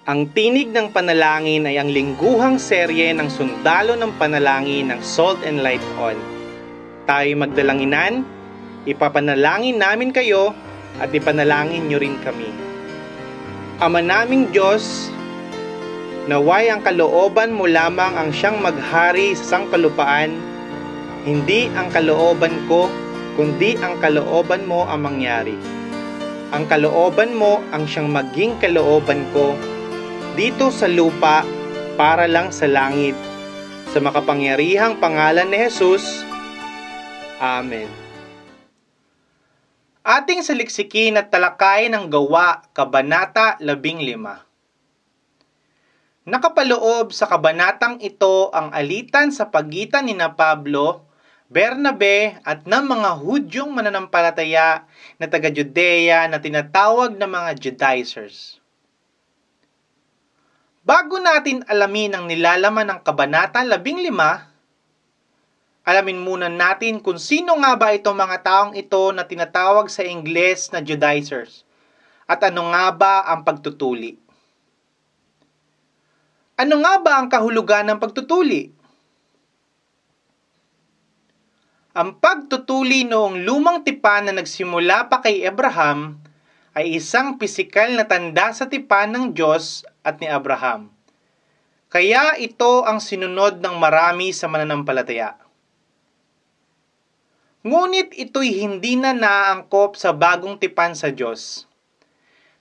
Ang Tinig ng Panalangin ay ang lingguhang serye ng sundalo ng panalangin ng Salt and Light On. Tayo'y magdalanginan, ipapanalangin namin kayo at ipanalangin nyo rin kami. Ama naming Diyos, naway ang kalooban mo lamang ang siyang maghari sa sangkalupaan, hindi ang kalooban ko, kundi ang kalooban mo ang mangyari. Ang kalooban mo ang siyang maging kalooban ko dito sa lupa para lang sa langit. Sa makapangyarihang pangalan ni Jesus. Amen. Ating saliksikin at talakay ng Gawa, Kabanata 15. Nakapaloob sa kabanatang ito ang alitan sa pagitan ni Pablo, Bernabe at ng mga Hudyong mananampalataya na taga-Judea na tinatawag na mga Judaizers. Bago natin alamin ang nilalaman ng Kabanata 15, alamin muna natin kung sino nga ba itong mga taong ito na tinatawag sa Ingles na Judaizers at ano nga ba ang pagtutuli. Ano nga ba ang kahulugan ng pagtutuli? Ang pagtutuli noong lumang tipan na nagsimula pa kay Abraham ay isang pisikal na tanda sa tipan ng Diyos at ni Abraham. Kaya ito ang sinunod ng marami sa mananampalataya. Ngunit ito'y hindi na naaangkop sa bagong tipan sa Diyos.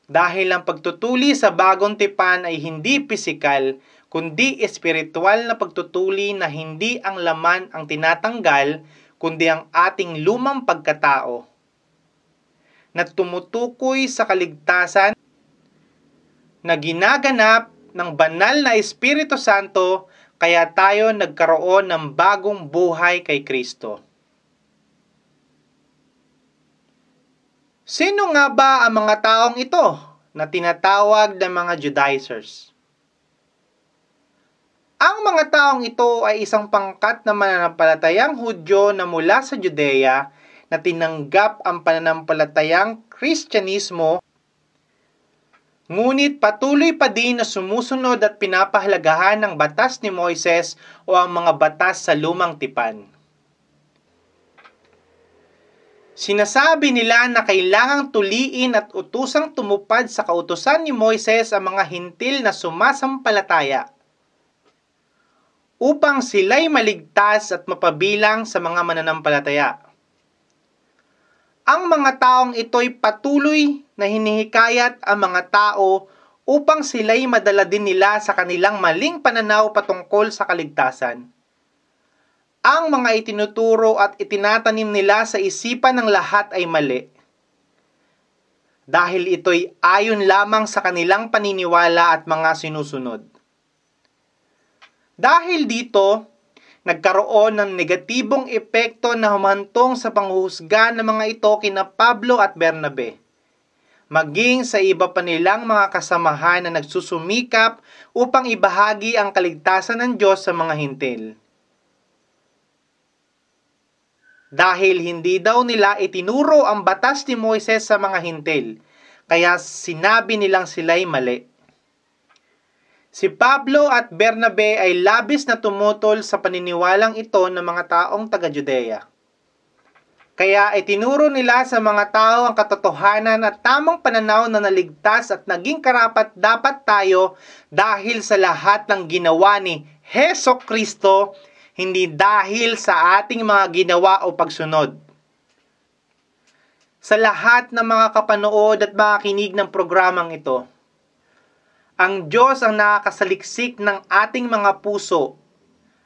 Dahil ang pagtutuli sa bagong tipan ay hindi pisikal, kundi espiritual na pagtutuli na hindi ang laman ang tinatanggal, kundi ang ating lumang pagkatao na tumutukoy sa kaligtasan na ginaganap ng banal na Espiritu Santo, kaya tayo nagkaroon ng bagong buhay kay Kristo. Sino nga ba ang mga taong ito na tinatawag na mga Judaizers? Ang mga taong ito ay isang pangkat na mananampalatayang Hudyo na mula sa Judea na tinanggap ang pananampalatayang Kristyanismo, ngunit patuloy pa din na sumusunod at pinapahalagahan ng batas ni Moises o ang mga batas sa lumang tipan. Sinasabi nila na kailangang tuliin at utusang tumupad sa kautusan ni Moises ang mga hintil na sumasampalataya upang sila'y maligtas at mapabilang sa mga mananampalataya. Ang mga taong ito'y patuloy na hinihikayat ang mga tao upang sila'y madala din nila sa kanilang maling pananaw patungkol sa kaligtasan. Ang mga itinuturo at itinatanim nila sa isipan ng lahat ay mali. Dahil ito'y ayon lamang sa kanilang paniniwala at mga sinusunod. Dahil dito, nagkaroon ng negatibong epekto na humantong sa panghuhusga ng mga ito kina Pablo at Bernabe, maging sa iba pa nilang mga kasamahan na nagsusumikap upang ibahagi ang kaligtasan ng Diyos sa mga hintil. Dahil hindi daw nila itinuro ang batas ni Moises sa mga hintil, kaya sinabi nilang sila'y mali. Si Pablo at Bernabe ay labis na tumutol sa paniniwalang ito ng mga taong taga-Judea. Kaya itinuro nila sa mga tao ang katotohanan at tamang pananaw na naligtas at naging karapat dapat tayo dahil sa lahat ng ginawa ni Hesukristo, hindi dahil sa ating mga ginawa o pagsunod. Sa lahat ng mga kapanood at makikinig ng programang ito, ang Diyos ang nakakasaliksik ng ating mga puso,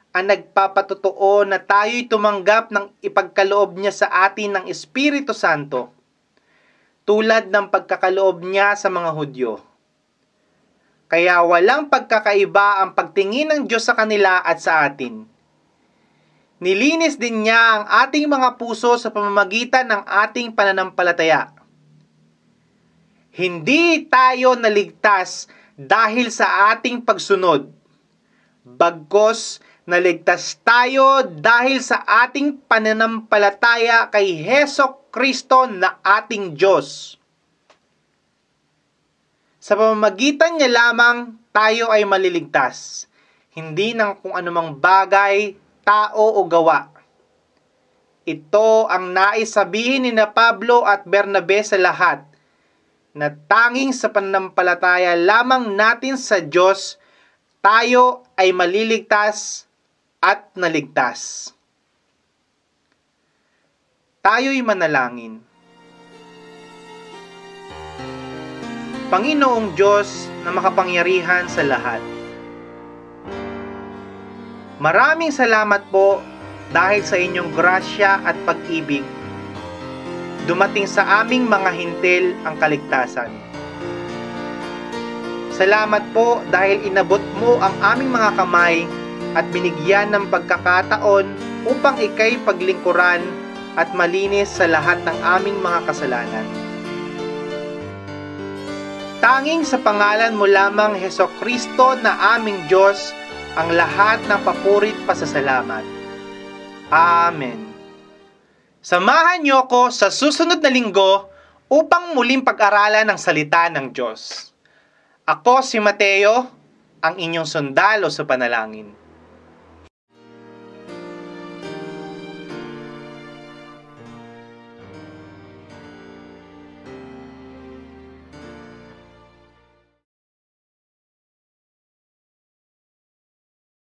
ang nagpapatotoo na tayo'y tumanggap ng ipagkaloob niya sa atin ng Espiritu Santo, tulad ng pagkakaloob niya sa mga Hudyo. Kaya walang pagkakaiba ang pagtingin ng Diyos sa kanila at sa atin. Nilinis din niya ang ating mga puso sa pamamagitan ng ating pananampalataya. Hindi tayo naligtas dahil sa ating pagsunod, bagkus naligtas tayo dahil sa ating pananampalataya kay Hesukristo na ating Diyos. Sa pamamagitan niya lamang tayo ay maliligtas, hindi ng kung anumang bagay, tao o gawa. Ito ang nais sabihin ni na Pablo at Bernabe sa lahat, na tanging sa pananampalataya lamang natin sa Diyos, tayo ay maliligtas at naligtas. Tayo'y manalangin. Panginoong Diyos na makapangyarihan sa lahat, maraming salamat po dahil sa inyong grasya at pag-ibig, dumating sa aming mga hintil ang kaligtasan. Salamat po dahil inabot mo ang aming mga kamay at binigyan ng pagkakataon upang ikay paglingkuran at malinis sa lahat ng aming mga kasalanan. Tanging sa pangalan mo lamang, Hesukristo na aming Diyos, ang lahat ng papurit pasasalamat. Amen. Samahan niyo ko sa susunod na linggo upang muling pag-aralan ang salita ng Diyos. Ako si Mateo, ang inyong sundalo sa panalangin.